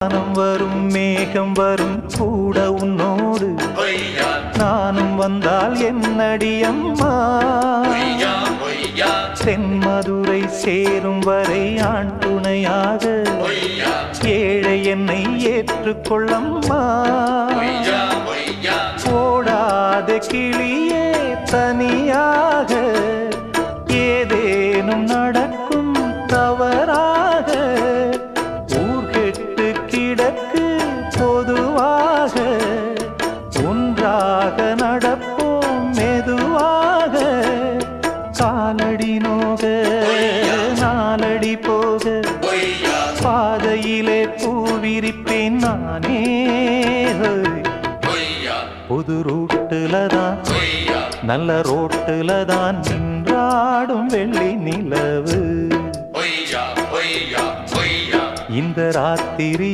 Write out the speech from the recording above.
வானம் வரும் மேகம் வரும் கூட உன்னோடு நானும் வந்தால் என்னடி அம்மா தென்மதுரை சேரும் வரை ஆண் துணையாக ஏழை என்னை ஏற்றுக்கொள்ளம்மா ஓடாத கிளியே தனியாக ஏதேனும் நடக்கும் தவறாக ஊர்கெட்டு கிடக்கு பொதுவாக ஒன்றாக நடப்போம் மெதுவாக காலடி நோக நாலடி போக பாதையிலே பூவிரிப்பேன் நானே புது ரூட்டுல தான் நல்ல ரோட்டுல தான் நின்றாடும் வெள்ளி நிலவு இந்த ராத்திரி